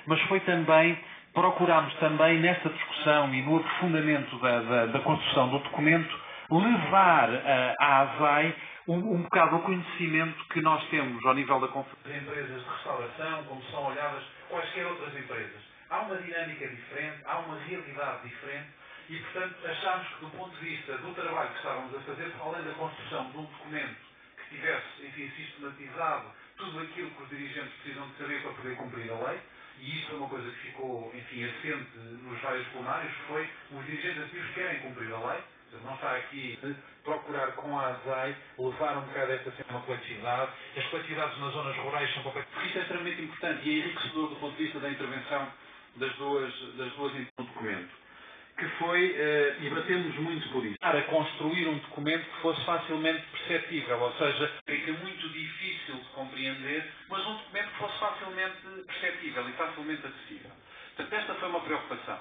mas foi também, procuramos também nessa discussão e no aprofundamento da construção do documento, levar à ASAI um bocado o conhecimento que nós temos ao nível da Conferência de Empresas de Restauração, como são olhadas quaisquer outras empresas. Há uma dinâmica diferente, há uma realidade diferente e, portanto, achámos que do ponto de vista do trabalho que estávamos a fazer, além da construção de um documento que tivesse, enfim, sistematizado tudo aquilo que os dirigentes precisam de saber para poder cumprir a lei, e isso é uma coisa que ficou, enfim, assente nos vários plenários, foi os dirigentes ativos querem cumprir a lei. Não está aqui de procurar com a ASAI levar um bocado esta uma coletividade. As coletividades nas zonas rurais são completamente... Porque isto é extremamente importante e é enriquecedor do ponto de vista da intervenção das duas no documento. Que foi, e batemos muito por isso, para construir um documento que fosse facilmente perceptível, ou seja, é muito difícil de compreender, mas um documento que fosse facilmente perceptível e facilmente acessível. Portanto, esta foi uma preocupação.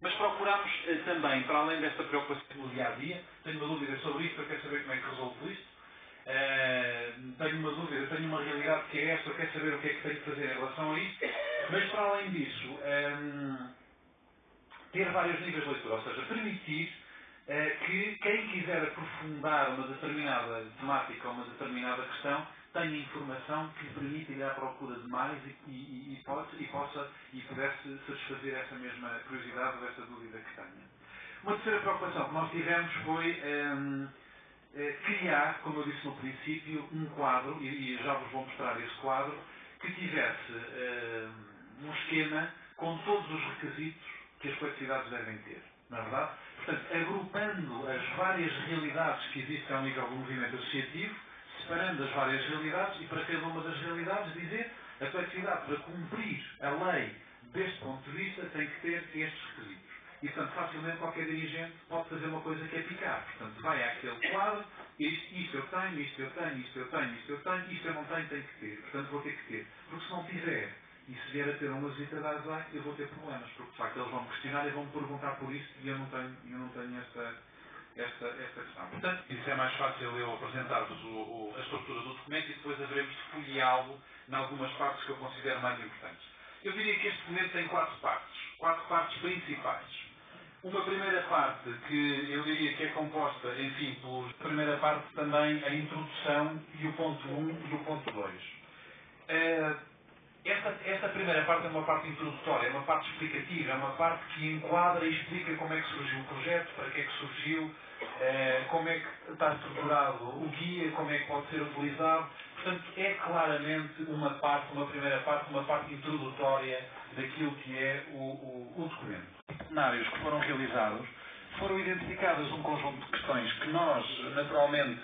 Mas procuramos também, para além desta preocupação no dia-a-dia, tenho uma dúvida sobre isto, eu quero saber como é que resolvo isto, tenho uma dúvida, tenho uma realidade que é esta, eu quero saber o que é que tenho que fazer em relação a isto, mas para além disso, ter vários níveis de leitura, ou seja, permitir que quem quiser aprofundar uma determinada temática ou uma determinada questão tenha informação que lhe permita ir à procura de mais e pudesse satisfazer essa mesma curiosidade ou essa dúvida que tenha. Uma terceira preocupação que nós tivemos foi criar, como eu disse no princípio, um quadro, e já vos vou mostrar esse quadro, que tivesse um esquema com todos os requisitos que as coletividades devem ter, não é verdade? Portanto, agrupando as várias realidades que existem ao nível do movimento associativo, separando as várias realidades e para cada uma das realidades dizer a coletividade para cumprir a lei deste ponto de vista tem que ter estes requisitos. E, portanto, facilmente qualquer dirigente pode fazer uma coisa que é picar. Portanto, vai àquele quadro, isto eu tenho, isto eu tenho, isto eu tenho, isto eu tenho, isto eu não tenho, tenho que ter. Portanto, vou ter que ter. Porque se não tiver, e se vier a ter uma visita da ASAI, eu vou ter problemas. Porque, de facto, eles vão me questionar e vão me perguntar por isso e eu não tenho esta questão. Portanto, isso é mais fácil eu apresentar-vos a estrutura do documento e depois haveremos de folheá-lo em algumas partes que eu considero mais importantes. Eu diria que este documento tem quatro partes principais. Uma primeira parte que eu diria que é composta, enfim, por primeira parte também a introdução e o ponto 1 e o ponto 2. Esta primeira parte é uma parte introdutória, é uma parte explicativa, é uma parte que enquadra e explica como é que surgiu o projeto, para que é que surgiu, como é que está estruturado o guia, como é que pode ser utilizado. Portanto, é claramente uma primeira parte, uma parte introdutória daquilo que é o documento. Cenários que foram realizados, foram identificadas um conjunto de questões que nós, naturalmente,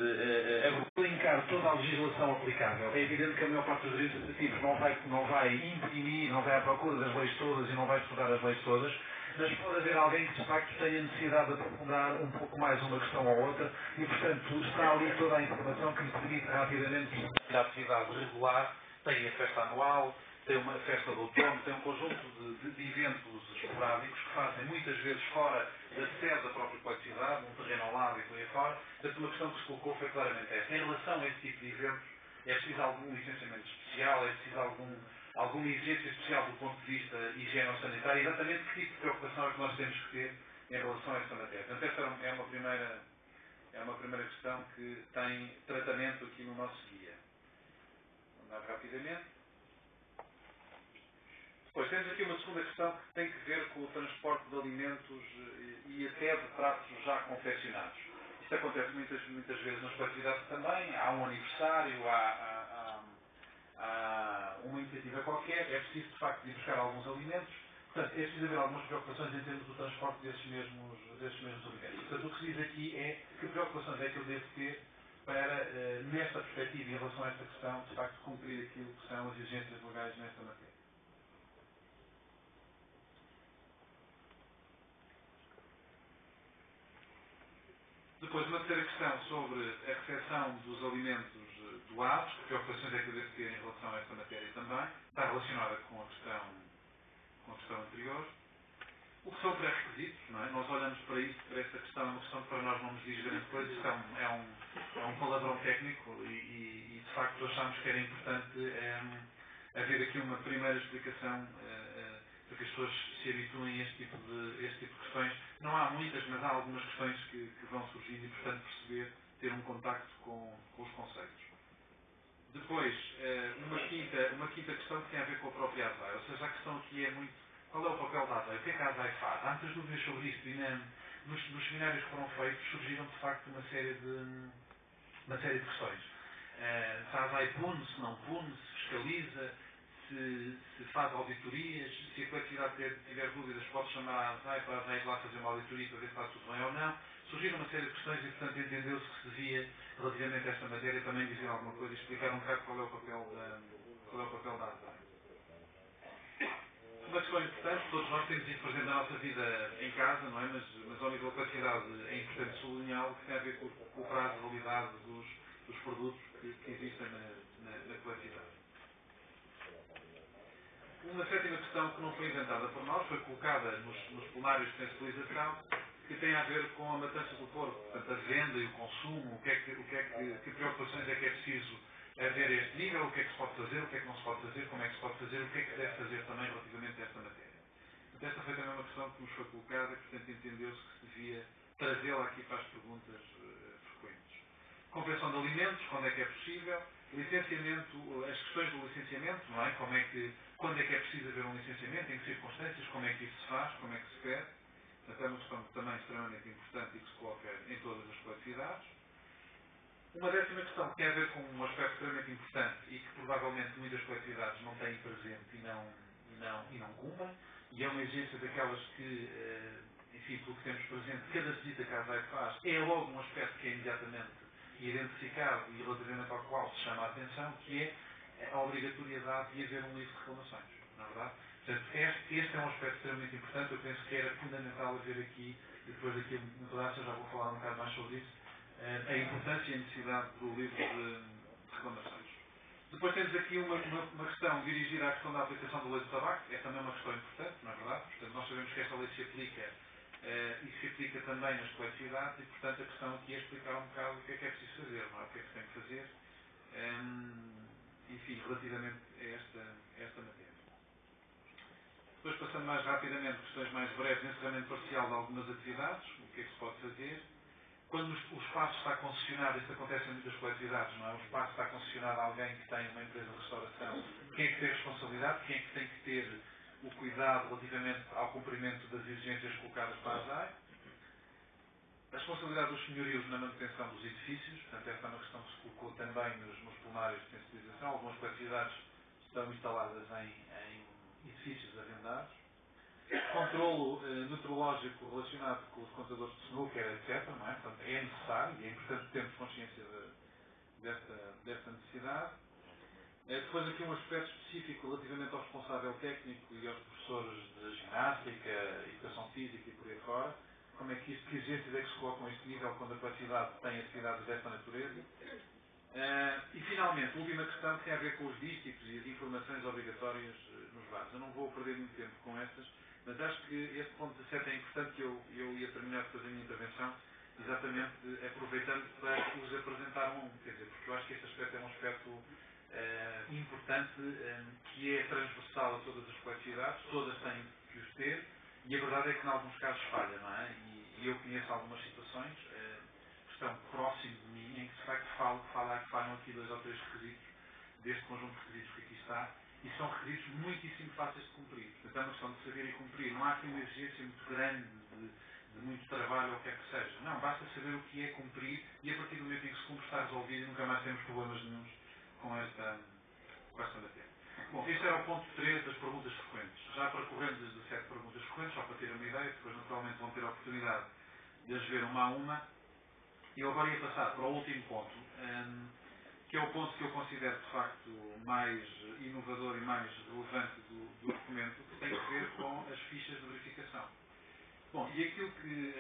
alinhar toda a legislação aplicável. É evidente que a maior parte dos direitos associativos não vai imprimir, não vai à procura das leis todas e não vai estudar as leis todas, mas pode haver alguém que, de facto, tenha necessidade de aprofundar um pouco mais uma questão ou outra e, portanto, está ali toda a informação que lhe permite rapidamente a atividade regular, tem a festa anual, tem uma festa de outono, tem um conjunto de eventos esporádicos que fazem muitas vezes fora da sede da própria coletividade, um terreno ao lado e por aí fora. Portanto, uma questão que se colocou foi claramente esta. Em relação a esse tipo de eventos, é preciso algum licenciamento especial, é preciso alguma exigência especial do ponto de vista higieno-sanitário, exatamente que tipo de preocupação é que nós temos que ter em relação a esta matéria. Portanto, esta é uma primeira questão que tem tratamento aqui no nosso guia. Vamos andar rapidamente. Depois temos aqui uma segunda questão que tem que ver com o transporte de alimentos e até de pratos já confeccionados. Isto acontece muitas vezes nas coletividades também. Há um aniversário, há uma iniciativa qualquer, é preciso de facto ir buscar alguns alimentos. Portanto, é preciso haver algumas preocupações em termos do transporte desses mesmos alimentos. Portanto, o que se diz aqui é que preocupações é que eu devo ter para, nesta perspectiva e em relação a esta questão, de facto cumprir aquilo que são as exigências legais nesta matéria. Depois, uma terceira questão sobre a recepção dos alimentos doados, que preocupações é que eu devo ter em relação a esta matéria também, está relacionada com a questão anterior. O que são pré-requisitos, não é? Nós olhamos para isto, para esta questão, é uma questão que para nós não nos diz grande coisa, isto é um palavrão técnico e de facto achamos que era importante haver aqui uma primeira explicação para que as pessoas se habituem a este tipo de questões. Não há muitas, mas há algumas questões que vão surgindo e, portanto, perceber, ter um contacto com os conceitos. Depois, uma quinta questão que tem a ver com a própria ASAI, ou seja, a questão aqui é muito, qual é o papel da ASAI, o que é que a ASAI faz? Há muitas dúvidas sobre isto e nos seminários que foram feitos surgiram, de facto, uma série de questões. Se a ASAI pune, se não pune, se fiscaliza, se faz auditorias, se a coletividade tiver dúvidas, pode chamar a ASAI para a ASAI ir lá fazer uma auditoria para ver se está tudo bem ou não. Surgiram uma série de questões e, portanto, entendeu-se que se devia, relativamente a esta matéria, também dizer alguma coisa e explicar um bocado qual é o papel da ASAI. Uma questão importante, todos nós temos isso presente na nossa vida em casa, não é? Mas ao nível da coletividade é importante sublinhá-lo, que tem a ver com o prazo de validade dos produtos que existem na coletividade. Uma sétima questão que não foi inventada por nós, foi colocada nos plenários de sensibilização, que tem a ver com a matança do porco, portanto, a venda e o consumo, que preocupações é que é preciso haver a este nível, o que é que se pode fazer, o que é que não se pode fazer, como é que se pode fazer, o que é que se deve fazer também relativamente a esta matéria. Portanto, esta foi também uma questão que nos foi colocada e, portanto, entendeu-se que se devia trazê-la aqui para as perguntas frequentes. Convenção de alimentos, quando é que é possível, licenciamento, as questões do licenciamento, não é? Quando é que é preciso haver um licenciamento, em que circunstâncias, como é que isso se faz, como é que se pede. Portanto, é uma questão também extremamente importante e que se coloca em todas as coletividades. Uma décima questão que tem a ver com um aspecto extremamente importante e que provavelmente muitas coletividades não têm presente e não cumprem, e é uma exigência daquelas que, enfim, pelo que temos presente, cada visita que a ASAI faz é logo um aspecto que é imediatamente identificado e relativamente ao qual se chama a atenção, que é a obrigatoriedade de haver um livro de reclamações, não é verdade? Portanto, este é um aspecto extremamente importante, eu penso que era fundamental haver aqui, e depois daqui a um pedaço eu já vou falar um bocado mais sobre isso, a importância e a necessidade do livro de reclamações. Depois temos aqui uma questão dirigida à questão da aplicação da lei do tabaco, é também uma questão importante, não é verdade? Portanto, nós sabemos que esta lei se aplica e se aplica também nas coletividades e, portanto, a questão aqui é explicar um bocado o que é preciso fazer, não é? O que é que se tem que fazer, enfim, relativamente a esta matéria. Depois, passando mais rapidamente, questões mais breves, encerramento parcial de algumas atividades, o que é que se pode fazer. Quando o espaço está concessionado, isto acontece em muitas coletividades, não é? O espaço está concessionado a alguém que tem uma empresa de restauração. Quem é que tem a responsabilidade? Quem é que tem que ter o cuidado relativamente ao cumprimento das exigências colocadas para a ASAI? A responsabilidade dos senhorios na manutenção dos edifícios, portanto, esta é uma questão que se colocou também nos plenários de sensibilização. Algumas coletividades estão instaladas em edifícios arrendados. Controlo meteorológico relacionado com os contadores de snooker, etc. Não é? Portanto, é necessário e é importante termos consciência desta necessidade. Depois aqui um aspecto específico relativamente ao responsável técnico e aos professores de ginástica, educação física e por aí fora. Como é que isto, que exigências é que se colocam a este nível quando a coletividade tem atividades desta natureza? E finalmente, a última questão que tem a ver com os dísticos e as informações obrigatórias nos bares. Eu não vou perder muito tempo com estas, mas acho que este ponto 17 é importante que eu ia terminar de fazer a minha intervenção exatamente aproveitando para os apresentar quer dizer, porque eu acho que este aspecto é um aspecto importante que é transversal a todas as coletividades, todas têm que os ter e a verdade é que em alguns casos falha, não é? E eu conheço algumas situações que estão próximos de mim em que de facto falam aqui 2 ou 3 requisitos deste conjunto de requisitos que aqui está e são requisitos muitíssimo fáceis de cumprir. Portanto, é uma questão de saber e cumprir. Não há aqui uma exigência muito grande de muito trabalho ou o que é que seja. Não, basta saber o que é cumprir e a partir do momento em que se cumpre está resolvido e nunca mais temos problemas nenhums com esta matéria. Bom, este era o ponto 3 das perguntas frequentes. Já percorrendo as 17 perguntas frequentes, só para ter uma ideia, depois naturalmente vão ter a oportunidade de as ver uma a uma. E eu agora ia passar para o último ponto, que é o ponto que eu considero de facto mais inovador e mais relevante do documento, que tem a ver com as fichas de verificação. Bom, e aquilo que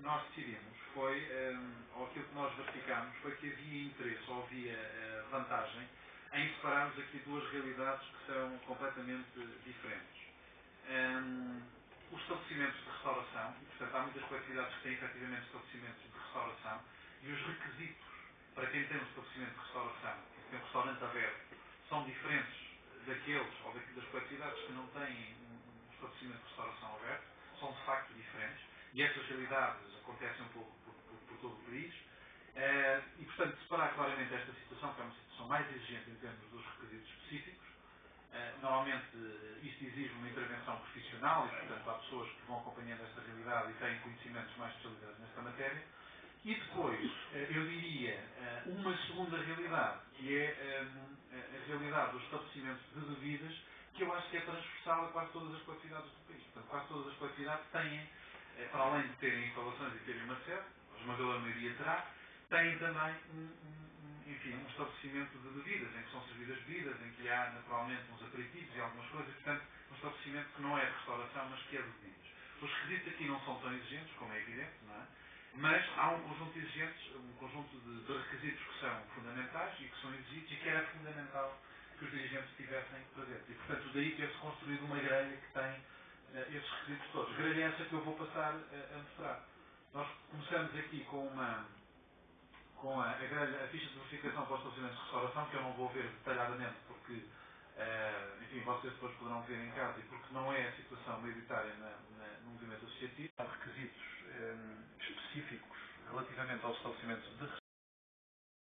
nós decidimos foi, ou aquilo que nós verificámos, foi que havia interesse ou havia vantagem em separarmos aqui 2 realidades que são completamente diferentes. Os estabelecimentos de restauração, e portanto há muitas coletividades que têm efetivamente estabelecimentos de restauração, e os requisitos para quem tem um estabelecimento de restauração, que tem um restaurante aberto, são diferentes daqueles ou das coletividades que não têm estabelecimento de restauração aberto, são de facto diferentes, e estas realidades acontecem um pouco por todo o país. E, portanto, separar claramente esta situação, que é uma situação mais exigente em termos dos requisitos específicos. Normalmente isto exige uma intervenção profissional e, portanto, há pessoas que vão acompanhando esta realidade e têm conhecimentos mais especializados nesta matéria. E depois, eu diria, uma segunda realidade, que é a realidade dos estabelecimentos de bebidas, que eu acho que é transversal a quase todas as coletividades do país. Portanto, quase todas as coletividades têm, para além de terem instalações e terem uma sede, a esmagadora maioria terá, têm também enfim, um estabelecimento de bebidas, em que são servidas bebidas, em que há naturalmente uns aperitivos e algumas coisas, portanto, um estabelecimento que não é de restauração, mas que é de bebidas. Os requisitos aqui não são tão exigentes, como é evidente, não é? Mas há um conjunto de exigentes, um conjunto de requisitos que são fundamentais e que são exigidos e que era fundamental que os dirigentes tivessem presentes. E, portanto, daí ter-se construído uma grelha que tem esses requisitos todos. Grelha essa que eu vou passar a mostrar. Nós começamos aqui com a grelha, a ficha de verificação para os estabelecimentos de restauração, que eu não vou ver detalhadamente porque, enfim, vocês depois poderão ver em casa e porque não é a situação maioritária no movimento associativo. Há requisitos específicos relativamente aos estabelecimentos de